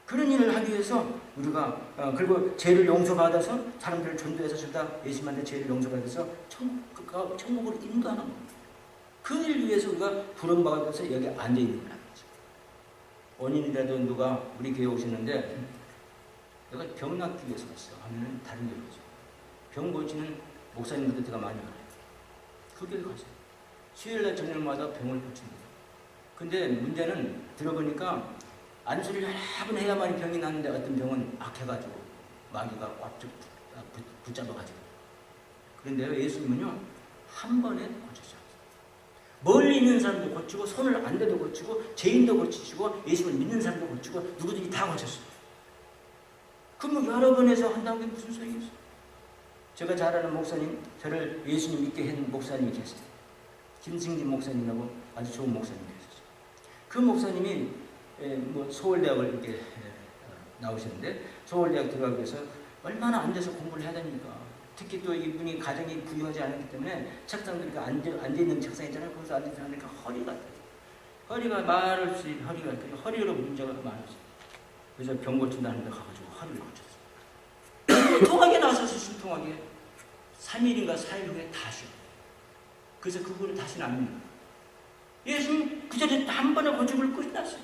그런 일을 하기 위해서 우리가 그리고 죄를 용서받아서 사람들을 전도해서 주다 예수님한테 죄를 용서받아서 천국으로 인도하는 겁니다. 그 일을 위해서 우리가 부름받아서 여기 앉아있는 거라는 거죠. 원인이라도 누가 우리 교회에 오셨는데 내가 병 낫기 위해서 왔어 하면 다른 교회 오죠. 병 고치는 목사님들도 제가 많이 알아요. 그 교회 가세요. 수요일날 저녁마다 병을 고칩니다. 근데 문제는 들어보니까 안수를 여러 번 해야만 병이 나는데 어떤 병은 악해가지고 마귀가 꽉 붙잡아가지고. 그런데요 예수님은요 한 번에 고치셨어요. 멀리 있는 사람도 고치고 손을 안 대도 고치고 죄인도 고치시고 예수님을 믿는 사람도 고치고 누구든지 다 고쳤어요. 그럼 여러 번 해서 한다는 게 무슨 소용이 있어요? 제가 잘 아는 목사님, 저를 예수님 믿게 한 목사님이 계세요. 김승진 목사님이라고 아주 좋은 목사님이 계셨어요. 그 목사님이 뭐 서울대학을 이렇게 나오셨는데 서울대학 들어가기 위해서 얼마나 앉아서 공부를 해야 됩니까? 특히 또 이분이 가정이 부유하지 않았기 때문에 책상들 앉아있는 책상 있잖아요. 거기서 앉아서 하니까 허리가 말할 수 있는 허리로 문제가 많았어요. 그래서 병 고친다는 데 가가지고 허리를 고쳤어요. 통하게 나서서 신통하게 3일인가 4일 후에 다시요. 그래서 그분은 다시는 안 믿는 거예요. 예수님 그 자리에 한 번에 고침을 끝났어요.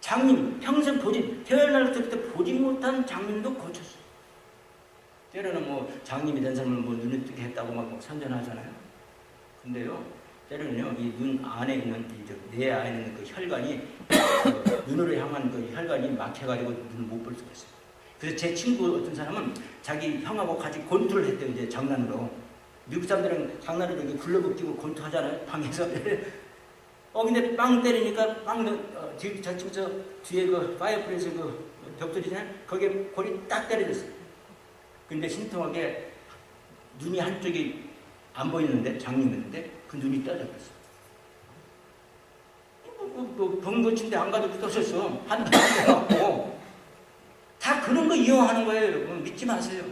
장님 평생 태어날 때부터 보지 못한 장님도 고쳤어요. 때로는 뭐 장님이 된 사람은 뭐 눈을 뜨게 했다고 막 선전하잖아요. 근데요, 때로는요, 이 눈 안에 있는, 뇌 안에 있는 그 혈관이, 눈으로 향한 그 혈관이 막혀가지고 눈을 못 볼 수가 있어요. 그래서 제 친구 어떤 사람은 자기 형하고 같이 권투를 했대요, 이제 장난으로. 미국 사람들은 장난으로 이렇게 굴러붙 끼고 권투하잖아요, 방에서. 근데 빵 때리니까 저 뒤에 그 파이어플레이스 그 벽돌이잖아요. 거기에 골이 딱 때려졌어요. 근데 신통하게 눈이 한쪽이 안 보이는데, 장님이었는데, 그 눈이 떠져버렸어. 병 고친데 안 가도 떠졌어. 한 번 해갖고. 다 그런 거 이용하는 거예요, 여러분. 믿지 마세요.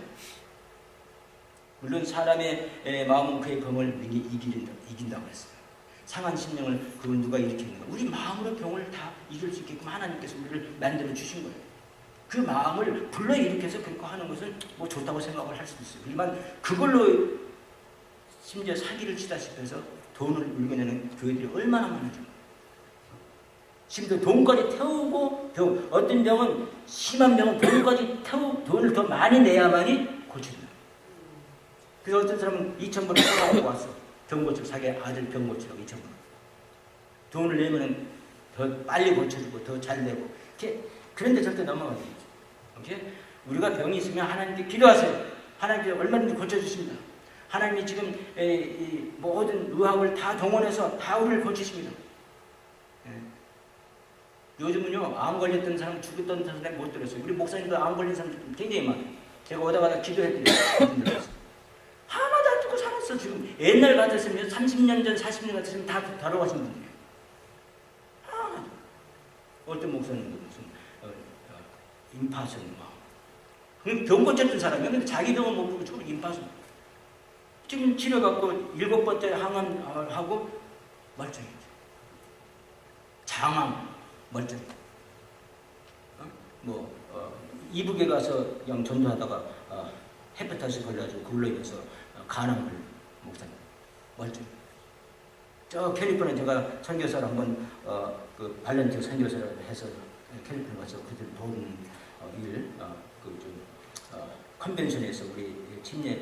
물론 사람의 마음은 그의 병을 이긴다고 했어요. 상한 심령을 그걸 누가 일으키는가? 우리 마음으로 병을 다 이길 수 있게끔 하나님께서 우리를 만들어 주신 거예요. 그 마음을 불러일으켜서 그렇게 하는 것은 뭐 좋다고 생각을 할 수도 있어요. 하지만 그걸로 심지어 사기를 치다시피 해서 돈을 물겨내는 교회들이 얼마나 많은지. 심지어 돈까지 태우고 어떤 병은 심한 병은 돈까지 태우고 돈을 더 많이 내야만이 고쳐진다. 그래서 어떤 사람은 2,000불을 써가지고 왔어. 병 고치고 자기 아들 병 고치라고 2,000불. 돈을 내면은 더 빨리 고쳐주고 더 잘 되고. 그런데 절대 넘어가지. 오케이? 우리가 병이 있으면 하나님께 기도하세요. 하나님께 얼마든지 고쳐주십니다. 하나님이 지금 이 모든 의학을 다 동원해서 다 우리를 고치십니다. 요즘은요, 암 걸렸던 사람, 죽었던 사람 못 들었어요. 우리 목사님도 암 걸린 사람 굉장히 많아요. 제가 오다 가다 기도했더니 하나도 안 죽고 살았어. 지금 옛날 같았으면 30년 전, 40년 같았으면 다 돌아가신 분이에요. 하나도. 어떤 목사님도 무슨 임파선 병 고쳤던 사람이야. 근데 자기 병은 못 보고 지금 임파선. 지금 치료받고 7번째 항암하고 멀쩡해져. 장암 멀쩡해. 이북에 가서 그냥 전도하다가 헤파타이티스 걸려가지고 그걸로 인해서 간암을 목사님 멀쩡해. 저 캘리포니아 제가 선교사를 한번 그 발렌티어 선교사를 해서 캘리포니아 가서 그들 도우는 컨벤션에서 우리 침례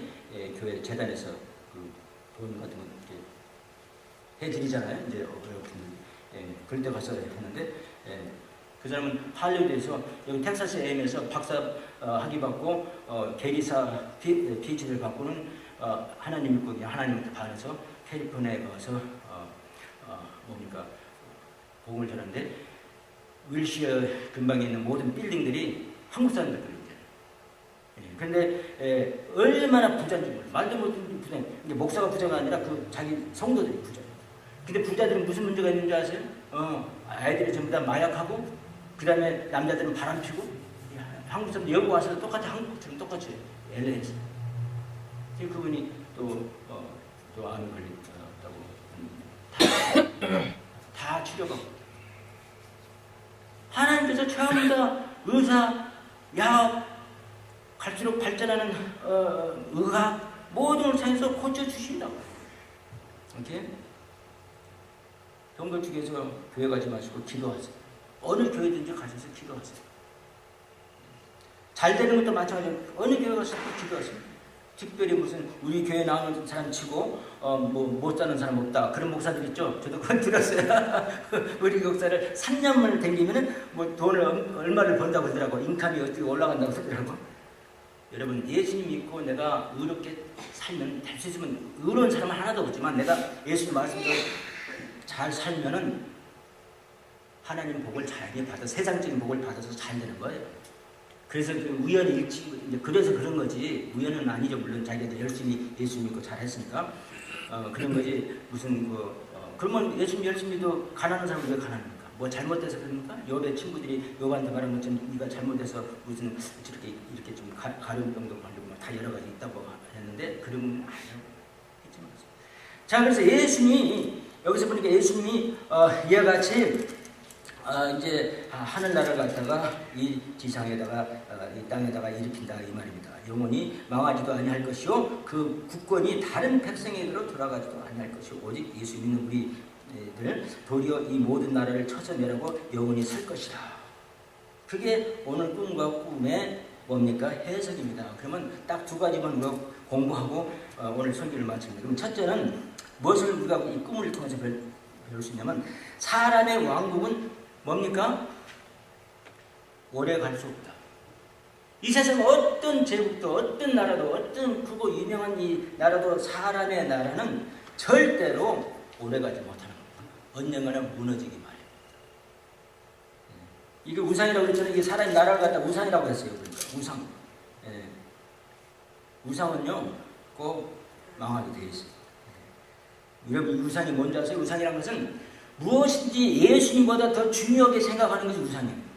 교회 재단에서 그 돈 같은 거 이렇게 해드리잖아요. 이제 그럴 때 가서 했는데 그 사람은 할리우드에서 여기 텍사스 A&M에서 박사 학위 받고 계리사 PhD를 받고는 하나님 믿고 하나님한테 반해서 캘리포니아에 가서 복음을 전하는데 윌시어 근방에 있는 모든 빌딩들이 한국 사람들. 그런데 얼마나 부자인지 몰라. 말도 못하는 부자. 이게 목사가 부자가 아니라 그 자기 성도들이 부자예요. 근데 부자들은 무슨 문제가 있는 줄 아세요? 아이들이 전부 다 마약하고, 그 다음에 남자들은 바람 피고, 한국 사람들 여기 와서 똑같이 한국처럼 똑같이 LA에서. 그분이 또 암이 걸렸다고 다 치료받고. 하나님께서 처음부터 의사, 약, 갈수록 발전하는 의학 모든 걸 통해서 고쳐주신다고. 오케이? 병 고치기 위해서 교회 가지 마시고 기도하세요. 어느 교회든지 가셔서 기도하세요. 잘 되는 것도 마찬가지로 어느 교회 가서 기도하세요. 특별히 무슨 우리 교회 나오는 사람 치고 못 사는 사람 없다. 그런 목사들 있죠. 저도 그건 들었어요. 우리 목사를 3년을 댕기면은 뭐 돈을 얼마를 번다고 그러더라고. 인감이 어떻게 올라간다고 그러더라고. 여러분, 예수님 믿고 내가 의롭게 살면 될 수 있으면 의로운 사람은 하나도 없지만 내가 예수님 말씀대로 잘 살면은 하나님 복을 잘게 받아 세상적인 복을 받아서 잘 되는 거예요. 그래서 우연의 일치, 이제 그래서 그런 거지. 우연은 아니죠. 물론 자기들 열심히 예수 믿고 잘 했으니까 그런 거지. 무슨 그러면 예수님 열심히 믿어 가난한 사람은 왜 가난합니까? 뭐 잘못돼서 그럽니까? 욥의 친구들이 욥한테 말한 것처럼 네가 잘못해서 무슨 이렇게 좀 가려움병도 걸리고 다 여러 가지 있다고 했는데 그러면 아니요. 자, 그래서 예수님이 여기서 보니까 예수님이 이와 같이 이제 하늘나라를 갖다가 이 지상에다가 이 땅에다가 일으킨다 이 말입니다. 영원히 망하지도 아니할 것이요 그 국권이 다른 백성에게로 돌아가지도 아니할 것이요 오직 예수 믿는 우리들 도리어 이 모든 나라를 쳐서내라고 영원히 살 것이다. 그게 오늘 꿈과 꿈의 뭡니까? 해석입니다. 그러면 딱 두 가지만 공부하고 오늘 설교를 마칩니다. 그럼 첫째는 무엇을 우리가 이 꿈을 통해서 배울 수 있냐면 사람의 왕국은 뭡니까? 오래 갈 수 없다. 이 세상 어떤 제국도 어떤 나라도 어떤 크고 유명한 이 나라도 사람의 나라는 절대로 오래가지 못하는 겁니다. 언젠가는 무너지기 마련입니다. 이게 우상이라고 했잖아요. 이게 사람의 나라를 갖다 우상이라고 했어요. 그러니까 우상. 예. 우상은요 꼭 망하게 되어 있습니다. 여러분 우상이 뭔지 아세요? 우상이라는 것은 무엇인지 예수님보다 더 중요하게 생각하는 것이 우상이에요.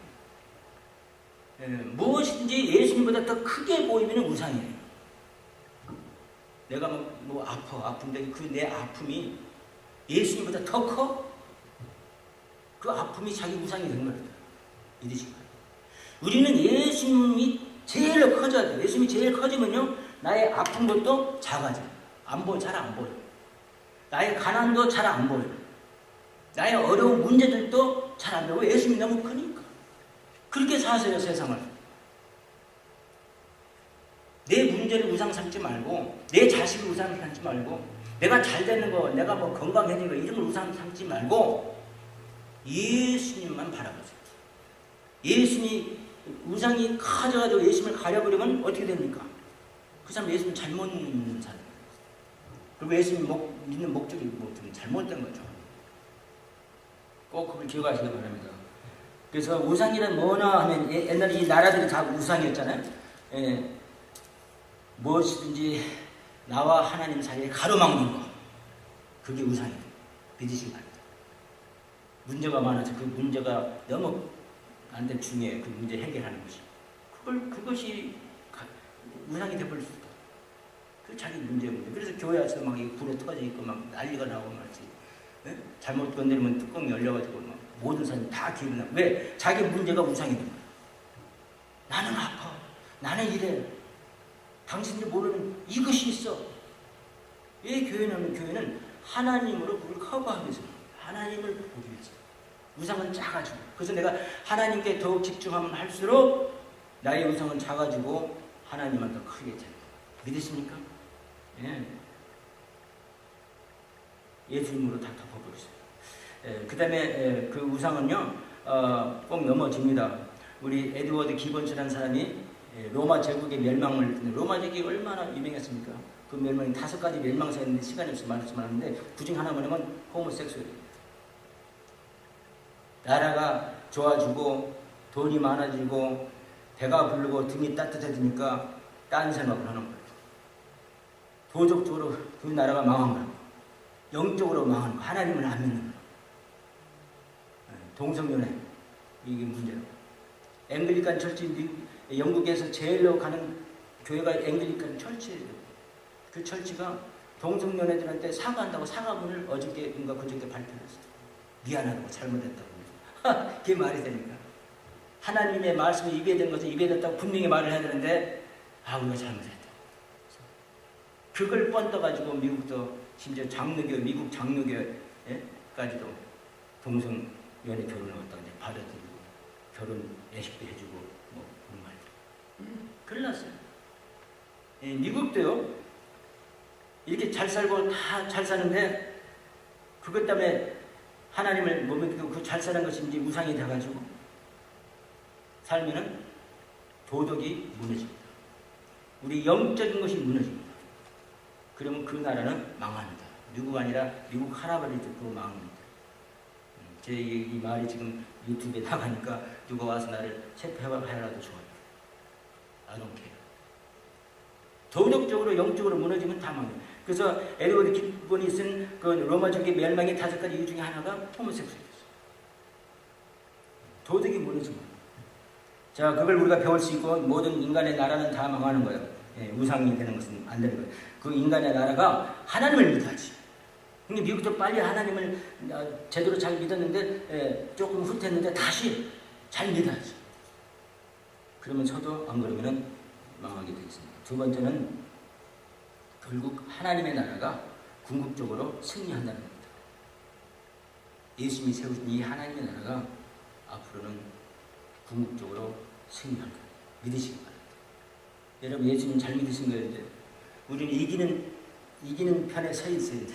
무엇인지 예수님보다 더 크게 보이면 우상이에요. 내가 뭐 아픈데 그 내 아픔이 예수님보다 더 커? 그 아픔이 자기 우상이 된 거예요. 믿으시고. 우리는 예수님이 제일 커져야 돼요. 예수님이 제일 커지면요 나의 아픈 것도 작아져요. 잘 안 보여요. 나의 가난도 잘 안 보여요. 나의 어려운 문제들도 잘 안 보여요. 예수님이 너무 크니까. 그렇게 사세요, 세상을. 내 문제를 우상 삼지 말고, 내 자식을 우상 삼지 말고, 내가 잘 되는 거, 내가 뭐 건강해지는 거, 이런 걸 우상 삼지 말고, 예수님만 바라보세요. 예수님이, 우상이 커져가지고 예수님을 가려버리면 어떻게 됩니까? 그 사람 예수님 잘못 믿는 사람. 그리고 예수님 믿는 목적이 좀 잘못된 거죠. 꼭 그걸 기억하시기 바랍니다. 그래서 우상이란 뭐냐 하면 옛날에 이 나라들이 다 우상이었잖아요. 무엇이든지 나와 하나님 사이에 가로막는 거. 그게 우상이에요. 믿으시기 바랍니다. 문제가 많아서 그 문제가 너무 나한테 중요해요. 그 문제 해결하는 것이. 그것이 우상이 되어버릴 수 있다. 그 자기 문제. 그래서 교회 와서 막 불에 터져 있고 막 난리가 나고 말이지. 네? 잘못 건드리면 뚜껑이 열려가지고 막 모든 사람이 다 기분나. 왜? 자기 문제가 우상이 된 거야. 나는 아파. 나는 이래. 당신들이 모르는 이것이 있어. 왜 교회는 하나님으로 그걸 커버하기 위해서. 하나님을 보기 위해서. 우상은 작아지고. 그래서 내가 하나님께 더욱 집중하면 할수록 나의 우상은 작아지고 하나님은 더 크게 됩니다. 믿으십니까? 예. 예수님으로 다 덮어버렸어요. 그 다음에 그 우상은요, 꼭 넘어집니다. 우리 에드워드 기본스라는 사람이 로마 제국의 멸망을, 로마 제국이 얼마나 유명했습니까? 그 멸망이 5가지 멸망사가 있는데 시간이 없어서 말씀하는데 그중 하나 뭐냐면 호모섹수얼이에요. 나라가 좋아지고 돈이 많아지고 배가 부르고 등이 따뜻해지니까 딴 생각을 하는 거예요. 도덕적으로 그 나라가 망한 거예요. 영적으로 망한 거. 하나님을 안 믿는 거예요. 동성연애 이게 문제라고. 앵글리칸 철치, 영국에서 제일로 가는 교회가 앵글리칸 철치예요. 그 철치가 동성연애들한테 사과한다고 사과문을 어저께인가 그저께 발표했어요. 미안하다고 잘못했다고. 그게 말이 되니까. 하나님의 말씀이 입에 된 것을 입에 댔다고 분명히 말을 해야 되는데 우리가 잘못했다. 그걸 뻔떠가지고 미국도 심지어 장로교, 미국 장로교까지도 동성연애 결혼을 갖다가 이제 받아들이고 결혼 예식도 해주고 뭐 그런 말들. 큰일 났어요. 미국도요. 이렇게 잘 살고 다 잘 사는데 그것 때문에 하나님을 못 믿고 그 잘 사는 것이 이제 우상이 돼가지고 살면은 도덕이 무너집니다. 우리 영적인 것이 무너집니다. 그러면 그 나라는 망합니다. 누구가 아니라 미국 할아버지 듣고 망합니다. 제 이 말이 지금 유튜브에 나가니까 누가 와서 나를 체포해라도 좋아요. I don't care. 도덕적으로 영적으로 무너지면 다 망해요. 그래서 에드워드 기본이 쓴 그 로마족의 멸망의 5가지 이유 중에 하나가 호모섹수얼이었어요. 도덕이 무너진 거예요. 자, 그걸 우리가 배울 수 있고 모든 인간의 나라는 다 망하는 거예요. 예, 우상이 되는 것은 안 되는 거예요. 그 인간의 나라가 하나님을 믿어야지. 근데 미국도 빨리 하나님을 제대로 잘 믿었는데 조금 후퇴했는데 다시 잘 믿어야지. 그러면 저도 안 그러면 망하게 되겠습니다. 두 번째는 결국 하나님의 나라가 궁극적으로 승리한다는 겁니다. 예수님이 세우신 이 하나님의 나라가 앞으로는 궁극적으로 승리할 거예요. 믿으시기 바랍니다. 여러분 예수님 잘 믿으신 거예요. 이제 우리는 이기는 편에 서 있어야 돼.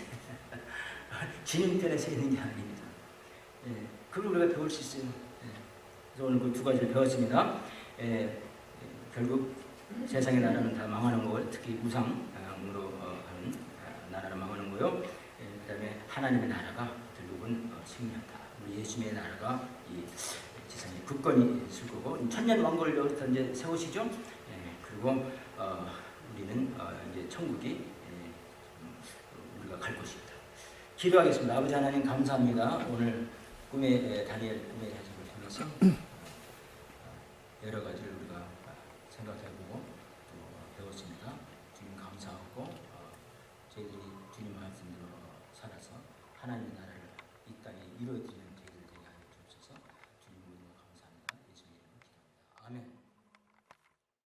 지는 편에 서 있는 게 아닙니다. 예, 그걸 우리가 배울 수 있어요. 예, 그래서 오늘 그 두 가지를 배웠습니다. 결국 세상의 나라는 다 망하는 거고 특히 우상으로 하는 나라는 망하는 거요. 그 다음에 하나님의 나라가 결국은 승리한다. 우리 예수님의 나라가 이 세상에 굳건히 있을 거고 천년 왕국을 여기서 이제 세우시죠. 그리고 우리는 이제 천국이 우리가 갈 곳입니다. 기도하겠습니다. 아버지 하나님 감사합니다. 오늘 다니엘 꿈의 해석을 통해서 여러 가지를 우리가 생각해보고 또 배웠습니다. 주님 감사하고 저희들이 주님 말씀대로 살아서 하나님의 나라를 이 땅에 이루어드리는